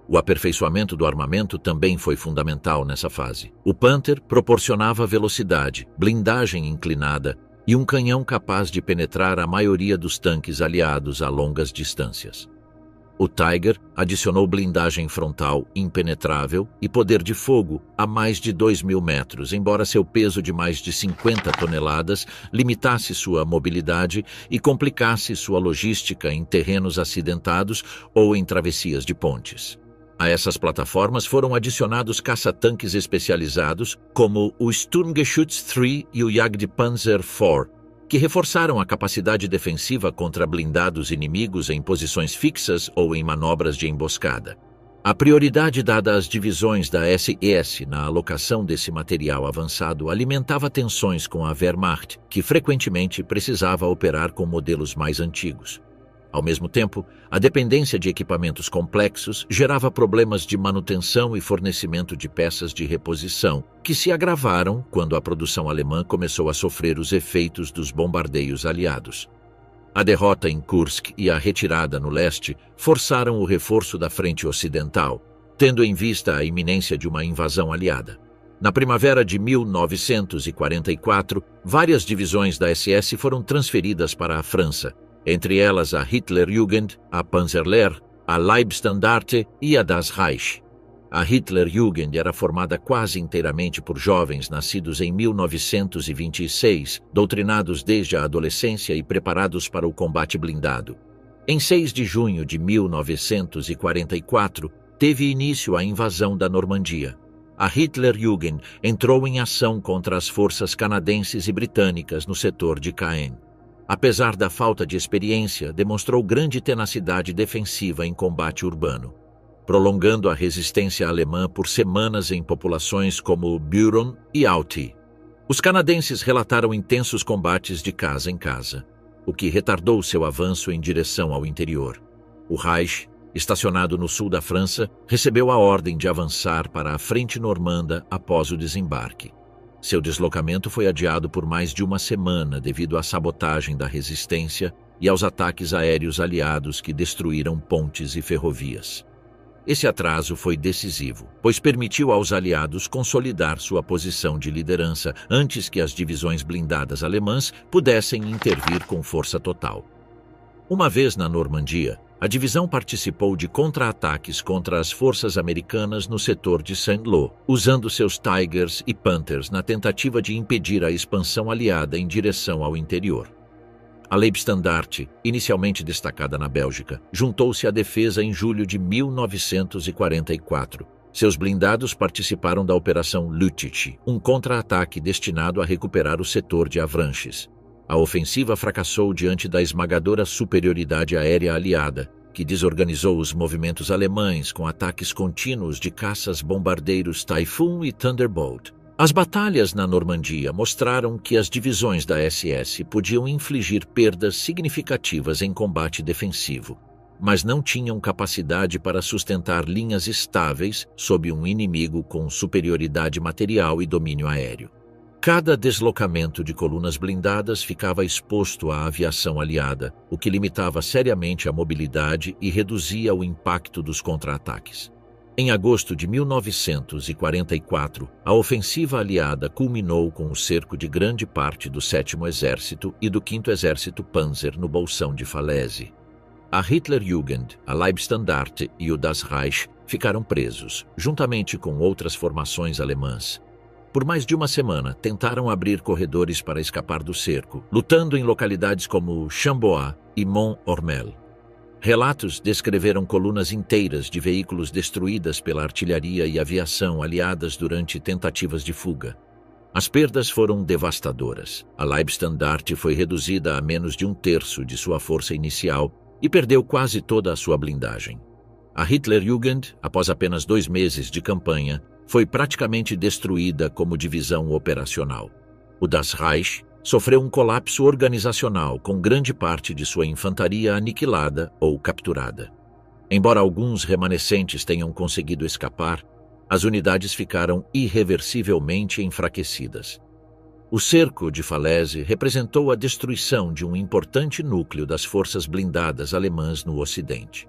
O aperfeiçoamento do armamento também foi fundamental nessa fase. O Panther proporcionava velocidade, blindagem inclinada e um canhão capaz de penetrar a maioria dos tanques aliados a longas distâncias. O Tiger adicionou blindagem frontal impenetrável e poder de fogo a mais de 2.000 metros, embora seu peso de mais de 50 toneladas limitasse sua mobilidade e complicasse sua logística em terrenos acidentados ou em travessias de pontes. A essas plataformas foram adicionados caça-tanques especializados, como o Sturmgeschütz 3 e o Jagdpanzer 4, que reforçaram a capacidade defensiva contra blindados inimigos em posições fixas ou em manobras de emboscada. A prioridade dada às divisões da SS na alocação desse material avançado alimentava tensões com a Wehrmacht, que frequentemente precisava operar com modelos mais antigos. Ao mesmo tempo, a dependência de equipamentos complexos gerava problemas de manutenção e fornecimento de peças de reposição, que se agravaram quando a produção alemã começou a sofrer os efeitos dos bombardeios aliados. A derrota em Kursk e a retirada no leste forçaram o reforço da frente ocidental, tendo em vista a iminência de uma invasão aliada. Na primavera de 1944, várias divisões da SS foram transferidas para a França, entre elas a Hitlerjugend, a Panzerlehr, a Leibstandarte e a Das Reich. A Hitlerjugend era formada quase inteiramente por jovens nascidos em 1926, doutrinados desde a adolescência e preparados para o combate blindado. Em 6 de junho de 1944, teve início a invasão da Normandia. A Hitlerjugend entrou em ação contra as forças canadenses e britânicas no setor de Caen. Apesar da falta de experiência, demonstrou grande tenacidade defensiva em combate urbano, prolongando a resistência alemã por semanas em populações como Büren e Authie. Os canadenses relataram intensos combates de casa em casa, o que retardou seu avanço em direção ao interior. O Reich, estacionado no sul da França, recebeu a ordem de avançar para a frente normanda após o desembarque. Seu deslocamento foi adiado por mais de uma semana devido à sabotagem da resistência e aos ataques aéreos aliados que destruíram pontes e ferrovias. Esse atraso foi decisivo, pois permitiu aos aliados consolidar sua posição de liderança antes que as divisões blindadas alemãs pudessem intervir com força total. Uma vez na Normandia, a divisão participou de contra-ataques contra as forças americanas no setor de Saint-Lô, usando seus Tigers e Panthers na tentativa de impedir a expansão aliada em direção ao interior. A Leibstandarte, inicialmente destacada na Bélgica, juntou-se à defesa em julho de 1944. Seus blindados participaram da Operação Lüttich, um contra-ataque destinado a recuperar o setor de Avranches. A ofensiva fracassou diante da esmagadora superioridade aérea aliada, que desorganizou os movimentos alemães com ataques contínuos de caças-bombardeiros Typhoon e Thunderbolt. As batalhas na Normandia mostraram que as divisões da SS podiam infligir perdas significativas em combate defensivo, mas não tinham capacidade para sustentar linhas estáveis sob um inimigo com superioridade material e domínio aéreo. Cada deslocamento de colunas blindadas ficava exposto à aviação aliada, o que limitava seriamente a mobilidade e reduzia o impacto dos contra-ataques. Em agosto de 1944, a ofensiva aliada culminou com o cerco de grande parte do 7º Exército e do 5º Exército Panzer no Bolsão de Falaise. A Hitlerjugend, a Leibstandarte e o Das Reich ficaram presos, juntamente com outras formações alemãs. Por mais de uma semana, tentaram abrir corredores para escapar do cerco, lutando em localidades como Chambois e Mont-Ormel. Relatos descreveram colunas inteiras de veículos destruídas pela artilharia e aviação aliadas durante tentativas de fuga. As perdas foram devastadoras. A Leibstandarte foi reduzida a menos de 1/3 de sua força inicial e perdeu quase toda a sua blindagem. A Hitlerjugend, após apenas 2 meses de campanha, foi praticamente destruída como divisão operacional. O Das Reich sofreu um colapso organizacional com grande parte de sua infantaria aniquilada ou capturada. Embora alguns remanescentes tenham conseguido escapar, as unidades ficaram irreversivelmente enfraquecidas. O cerco de Falaise representou a destruição de um importante núcleo das forças blindadas alemãs no Ocidente.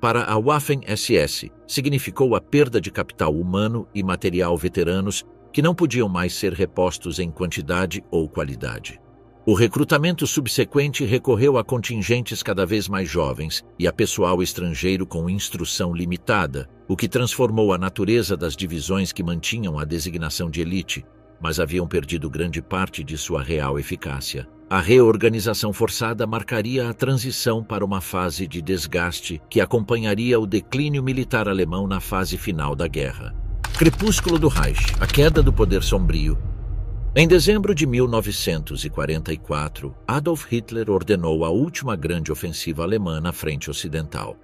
Para a Waffen-SS, significou a perda de capital humano e material veteranos que não podiam mais ser repostos em quantidade ou qualidade. O recrutamento subsequente recorreu a contingentes cada vez mais jovens e a pessoal estrangeiro com instrução limitada, o que transformou a natureza das divisões que mantinham a designação de elite, mas haviam perdido grande parte de sua real eficácia. A reorganização forçada marcaria a transição para uma fase de desgaste que acompanharia o declínio militar alemão na fase final da guerra. Crepúsculo do Reich, a queda do poder sombrio. Em dezembro de 1944, Adolf Hitler ordenou a última grande ofensiva alemã na frente ocidental.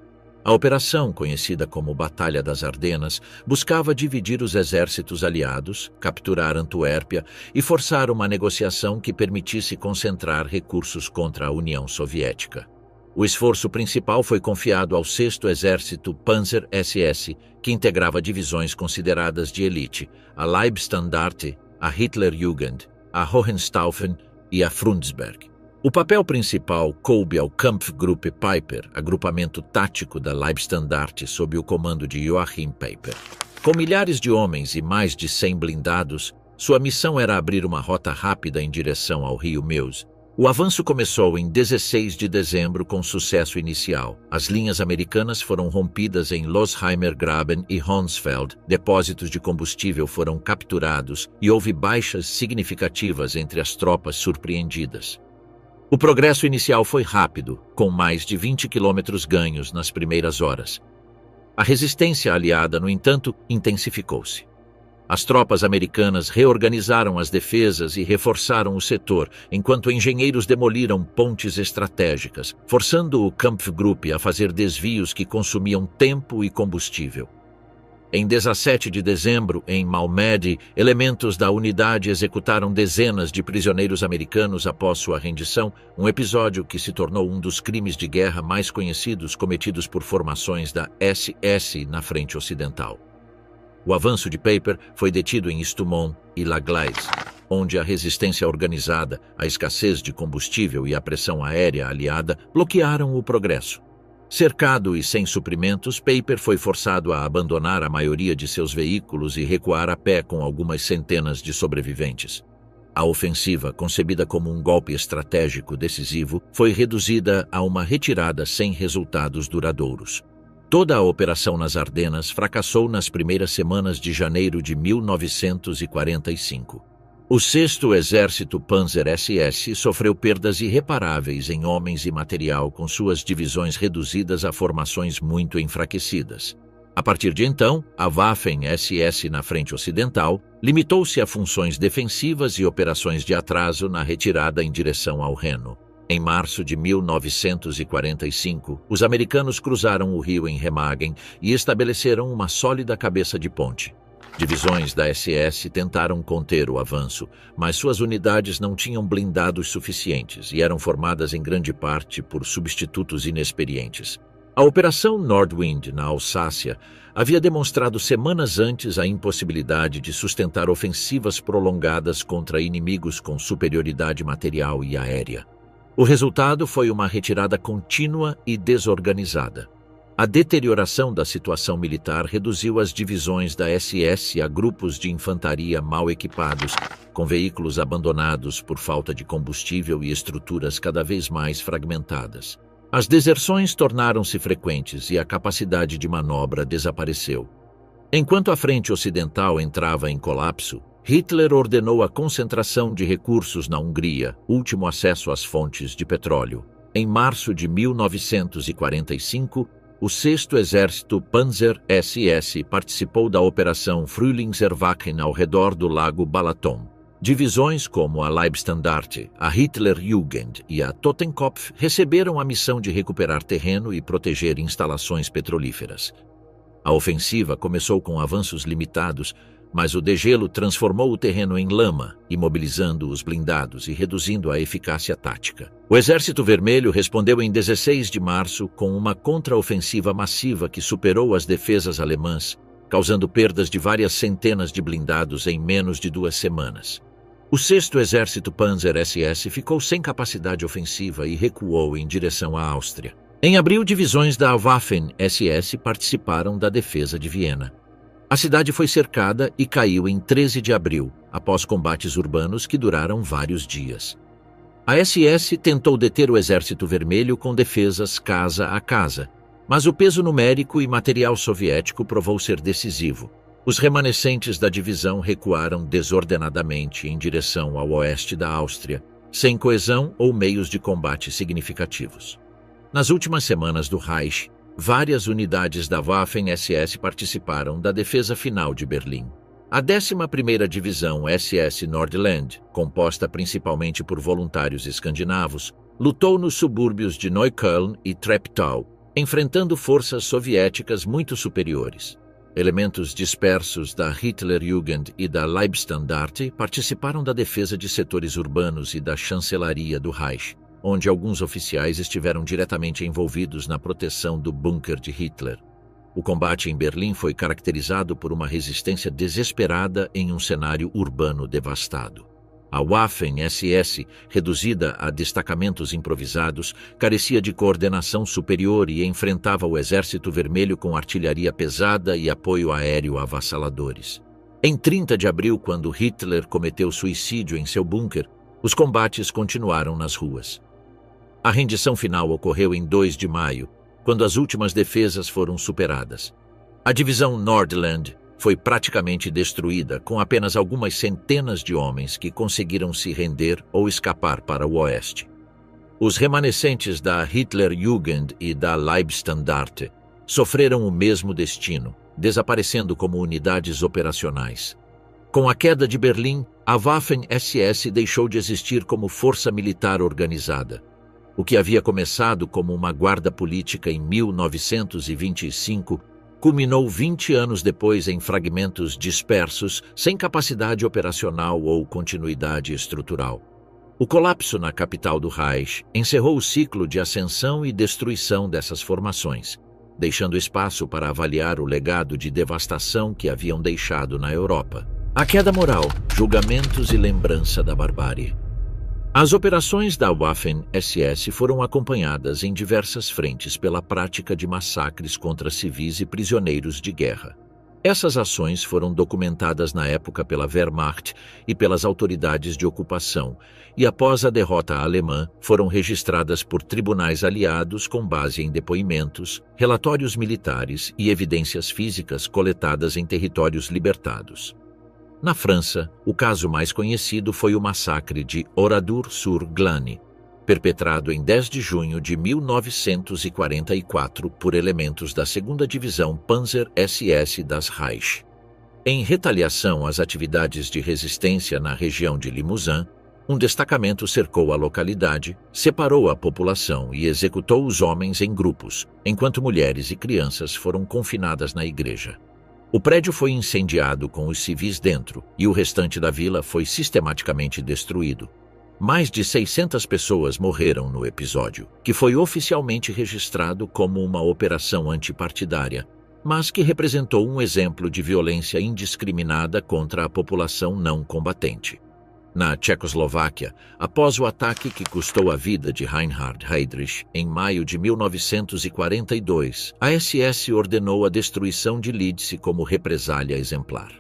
A operação, conhecida como Batalha das Ardenas, buscava dividir os exércitos aliados, capturar Antuérpia e forçar uma negociação que permitisse concentrar recursos contra a União Soviética. O esforço principal foi confiado ao 6º Exército Panzer SS, que integrava divisões consideradas de elite, a Leibstandarte, a Hitlerjugend, a Hohenstaufen e a Frundsberg. O papel principal coube ao Kampfgruppe Peiper, agrupamento tático da Leibstandarte sob o comando de Joachim Peiper. Com milhares de homens e mais de 100 blindados, sua missão era abrir uma rota rápida em direção ao rio Meuse. O avanço começou em 16 de dezembro com sucesso inicial. As linhas americanas foram rompidas em Losheimer Graben e Honsfeld, depósitos de combustível foram capturados e houve baixas significativas entre as tropas surpreendidas. O progresso inicial foi rápido, com mais de 20 quilômetros ganhos nas primeiras horas. A resistência aliada, no entanto, intensificou-se. As tropas americanas reorganizaram as defesas e reforçaram o setor, enquanto engenheiros demoliram pontes estratégicas, forçando o Kampfgruppe a fazer desvios que consumiam tempo e combustível. Em 17 de dezembro, em Malmedy, elementos da unidade executaram dezenas de prisioneiros americanos após sua rendição, um episódio que se tornou um dos crimes de guerra mais conhecidos cometidos por formações da SS na frente ocidental. O avanço de Peiper foi detido em Stoumont e La Gleize, onde a resistência organizada, a escassez de combustível e a pressão aérea aliada bloquearam o progresso. Cercado e sem suprimentos, Peiper foi forçado a abandonar a maioria de seus veículos e recuar a pé com algumas centenas de sobreviventes. A ofensiva, concebida como um golpe estratégico decisivo, foi reduzida a uma retirada sem resultados duradouros. Toda a operação nas Ardenas fracassou nas primeiras semanas de janeiro de 1945. O 6º Exército Panzer SS sofreu perdas irreparáveis em homens e material com suas divisões reduzidas a formações muito enfraquecidas. A partir de então, a Waffen-SS na frente ocidental limitou-se a funções defensivas e operações de atraso na retirada em direção ao Reno. Em março de 1945, os americanos cruzaram o rio em Remagen e estabeleceram uma sólida cabeça de ponte. Divisões da SS tentaram conter o avanço, mas suas unidades não tinham blindados suficientes e eram formadas em grande parte por substitutos inexperientes. A Operação Nordwind, na Alsácia, havia demonstrado semanas antes a impossibilidade de sustentar ofensivas prolongadas contra inimigos com superioridade material e aérea. O resultado foi uma retirada contínua e desorganizada. A deterioração da situação militar reduziu as divisões da SS a grupos de infantaria mal equipados, com veículos abandonados por falta de combustível e estruturas cada vez mais fragmentadas. As deserções tornaram-se frequentes e a capacidade de manobra desapareceu. Enquanto a frente ocidental entrava em colapso, Hitler ordenou a concentração de recursos na Hungria, último acesso às fontes de petróleo. Em março de 1945, o 6º Exército Panzer SS participou da Operação Frühlingserwachen ao redor do Lago Balaton. Divisões como a Leibstandarte, a Hitlerjugend e a Totenkopf receberam a missão de recuperar terreno e proteger instalações petrolíferas. A ofensiva começou com avanços limitados, mas o degelo transformou o terreno em lama, imobilizando os blindados e reduzindo a eficácia tática. O Exército Vermelho respondeu em 16 de março com uma contraofensiva massiva que superou as defesas alemãs, causando perdas de várias centenas de blindados em menos de 2 semanas. O 6º Exército Panzer SS ficou sem capacidade ofensiva e recuou em direção à Áustria. Em abril, divisões da Waffen-SS participaram da defesa de Viena. A cidade foi cercada e caiu em 13 de abril, após combates urbanos que duraram vários dias. A SS tentou deter o Exército Vermelho com defesas casa a casa, mas o peso numérico e material soviético provou ser decisivo. Os remanescentes da divisão recuaram desordenadamente em direção ao oeste da Áustria, sem coesão ou meios de combate significativos. Nas últimas semanas do Reich, várias unidades da Waffen-SS participaram da defesa final de Berlim. A 11ª Divisão SS Nordland, composta principalmente por voluntários escandinavos, lutou nos subúrbios de Neukölln e Treptow, enfrentando forças soviéticas muito superiores. Elementos dispersos da Hitlerjugend e da Leibstandarte participaram da defesa de setores urbanos e da chancelaria do Reich, onde alguns oficiais estiveram diretamente envolvidos na proteção do bunker de Hitler. O combate em Berlim foi caracterizado por uma resistência desesperada em um cenário urbano devastado. A Waffen-SS, reduzida a destacamentos improvisados, carecia de coordenação superior e enfrentava o Exército Vermelho com artilharia pesada e apoio aéreo avassaladores. Em 30 de abril, quando Hitler cometeu suicídio em seu bunker, os combates continuaram nas ruas. A rendição final ocorreu em 2 de maio, quando as últimas defesas foram superadas. A divisão Nordland foi praticamente destruída, com apenas algumas centenas de homens que conseguiram se render ou escapar para o oeste. Os remanescentes da Hitlerjugend e da Leibstandarte sofreram o mesmo destino, desaparecendo como unidades operacionais. Com a queda de Berlim, a Waffen-SS deixou de existir como força militar organizada. O que havia começado como uma guarda política em 1925 culminou 20 anos depois em fragmentos dispersos, sem capacidade operacional ou continuidade estrutural. O colapso na capital do Reich encerrou o ciclo de ascensão e destruição dessas formações, deixando espaço para avaliar o legado de devastação que haviam deixado na Europa. A queda moral, julgamentos e lembrança da barbárie. As operações da Waffen-SS foram acompanhadas em diversas frentes pela prática de massacres contra civis e prisioneiros de guerra. Essas ações foram documentadas na época pela Wehrmacht e pelas autoridades de ocupação, e após a derrota alemã, foram registradas por tribunais aliados com base em depoimentos, relatórios militares e evidências físicas coletadas em territórios libertados. Na França, o caso mais conhecido foi o massacre de Oradour-sur-Glane, perpetrado em 10 de junho de 1944 por elementos da 2ª Divisão Panzer SS das Reich. Em retaliação às atividades de resistência na região de Limousin, um destacamento cercou a localidade, separou a população e executou os homens em grupos, enquanto mulheres e crianças foram confinadas na igreja. O prédio foi incendiado com os civis dentro e o restante da vila foi sistematicamente destruído. Mais de 600 pessoas morreram no episódio, que foi oficialmente registrado como uma operação antipartidária, mas que representou um exemplo de violência indiscriminada contra a população não combatente. Na Tchecoslováquia, após o ataque que custou a vida de Reinhard Heydrich em maio de 1942, a SS ordenou a destruição de Lidice como represália exemplar.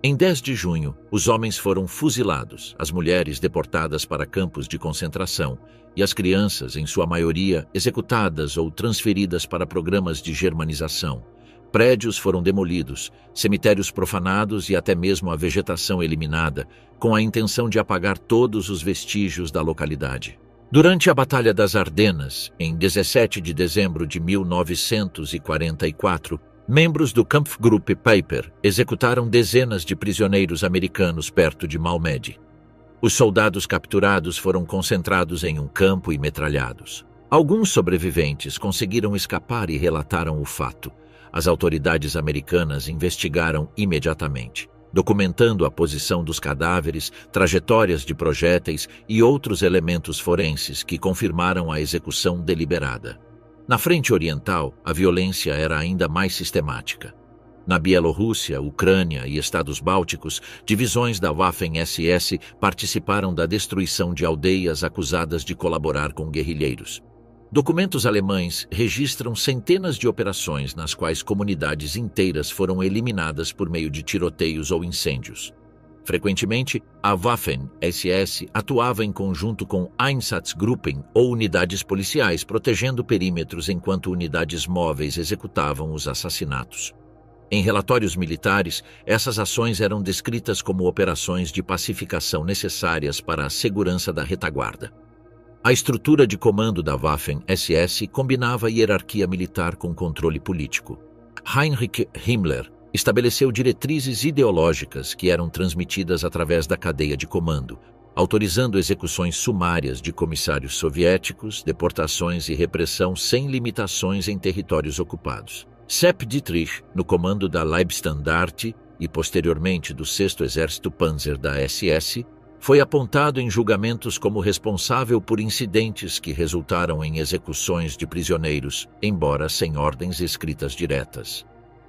Em 10 de junho, os homens foram fuzilados, as mulheres deportadas para campos de concentração e as crianças, em sua maioria, executadas ou transferidas para programas de germanização. Prédios foram demolidos, cemitérios profanados e até mesmo a vegetação eliminada, com a intenção de apagar todos os vestígios da localidade. Durante a Batalha das Ardenas, em 17 de dezembro de 1944, membros do Kampfgruppe Peiper executaram dezenas de prisioneiros americanos perto de Malmedy. Os soldados capturados foram concentrados em um campo e metralhados. Alguns sobreviventes conseguiram escapar e relataram o fato. As autoridades americanas investigaram imediatamente, documentando a posição dos cadáveres, trajetórias de projéteis e outros elementos forenses que confirmaram a execução deliberada. Na frente oriental, a violência era ainda mais sistemática. Na Bielorrússia, Ucrânia e Estados Bálticos, divisões da Waffen-SS participaram da destruição de aldeias acusadas de colaborar com guerrilheiros. Documentos alemães registram centenas de operações nas quais comunidades inteiras foram eliminadas por meio de tiroteios ou incêndios. Frequentemente, a Waffen-SS atuava em conjunto com Einsatzgruppen ou unidades policiais, protegendo perímetros enquanto unidades móveis executavam os assassinatos. Em relatórios militares, essas ações eram descritas como operações de pacificação necessárias para a segurança da retaguarda. A estrutura de comando da Waffen-SS combinava hierarquia militar com controle político. Heinrich Himmler estabeleceu diretrizes ideológicas que eram transmitidas através da cadeia de comando, autorizando execuções sumárias de comissários soviéticos, deportações e repressão sem limitações em territórios ocupados. Sepp Dietrich, no comando da Leibstandarte e posteriormente do 6º Exército Panzer da SS, foi apontado em julgamentos como responsável por incidentes que resultaram em execuções de prisioneiros, embora sem ordens escritas diretas.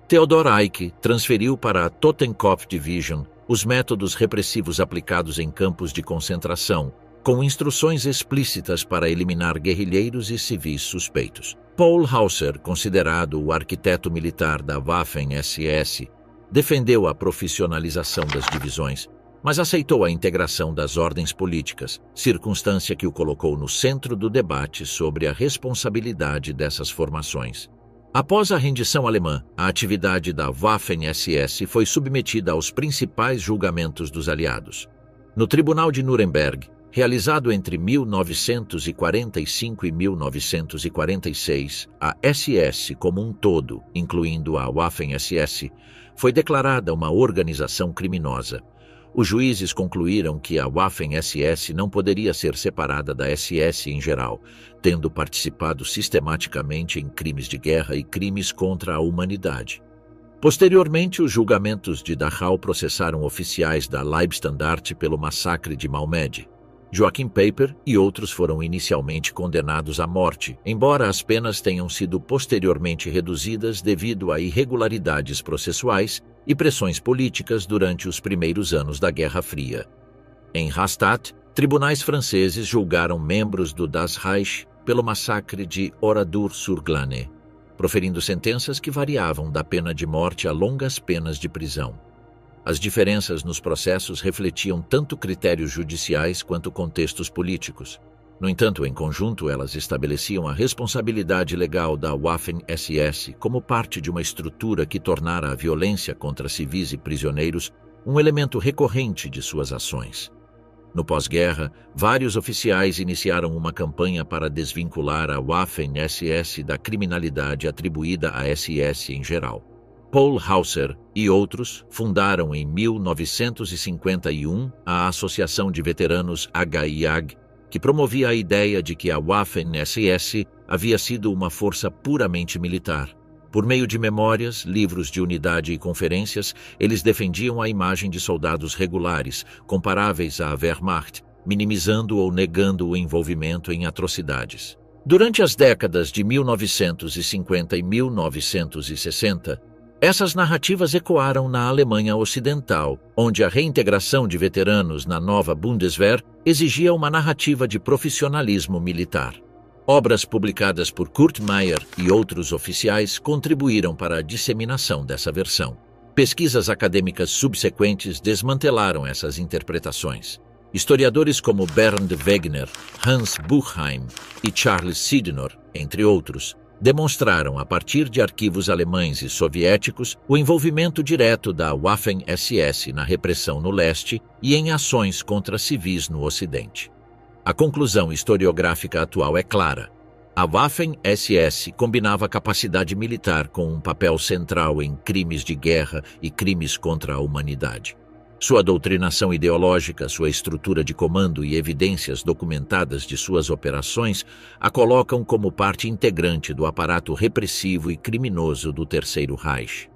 Theodor Eicke transferiu para a Totenkopf Division os métodos repressivos aplicados em campos de concentração, com instruções explícitas para eliminar guerrilheiros e civis suspeitos. Paul Hauser, considerado o arquiteto militar da Waffen-SS, defendeu a profissionalização das divisões, mas aceitou a integração das ordens políticas, circunstância que o colocou no centro do debate sobre a responsabilidade dessas formações. Após a rendição alemã, a atividade da Waffen-SS foi submetida aos principais julgamentos dos aliados. No Tribunal de Nuremberg, realizado entre 1945 e 1946, a SS como um todo, incluindo a Waffen-SS, foi declarada uma organização criminosa. Os juízes concluíram que a Waffen-SS não poderia ser separada da SS em geral, tendo participado sistematicamente em crimes de guerra e crimes contra a humanidade. Posteriormente, os julgamentos de Dachau processaram oficiais da Leibstandarte pelo massacre de Malmed. Joachim Peiper e outros foram inicialmente condenados à morte, embora as penas tenham sido posteriormente reduzidas devido a irregularidades processuais e pressões políticas durante os primeiros anos da Guerra Fria. Em Rastatt, tribunais franceses julgaram membros do Das Reich pelo massacre de Oradour-sur-Glane, proferindo sentenças que variavam da pena de morte a longas penas de prisão. As diferenças nos processos refletiam tanto critérios judiciais quanto contextos políticos. No entanto, em conjunto, elas estabeleciam a responsabilidade legal da Waffen-SS como parte de uma estrutura que tornara a violência contra civis e prisioneiros um elemento recorrente de suas ações. No pós-guerra, vários oficiais iniciaram uma campanha para desvincular a Waffen-SS da criminalidade atribuída à SS em geral. Paul Hauser e outros fundaram em 1951 a Associação de Veteranos HIAG, que promovia a ideia de que a Waffen-SS havia sido uma força puramente militar. Por meio de memórias, livros de unidade e conferências, eles defendiam a imagem de soldados regulares, comparáveis à Wehrmacht, minimizando ou negando o envolvimento em atrocidades. Durante as décadas de 1950 e 1960, essas narrativas ecoaram na Alemanha Ocidental, onde a reintegração de veteranos na nova Bundeswehr exigia uma narrativa de profissionalismo militar. Obras publicadas por Kurt Meyer e outros oficiais contribuíram para a disseminação dessa versão. Pesquisas acadêmicas subsequentes desmantelaram essas interpretações. Historiadores como Bernd Wegener, Hans Buchheim e Charles Sidnor, entre outros, demonstraram, a partir de arquivos alemães e soviéticos, o envolvimento direto da Waffen-SS na repressão no leste e em ações contra civis no ocidente. A conclusão historiográfica atual é clara. A Waffen-SS combinava capacidade militar com um papel central em crimes de guerra e crimes contra a humanidade. Sua doutrinação ideológica, sua estrutura de comando e evidências documentadas de suas operações a colocam como parte integrante do aparato repressivo e criminoso do Terceiro Reich.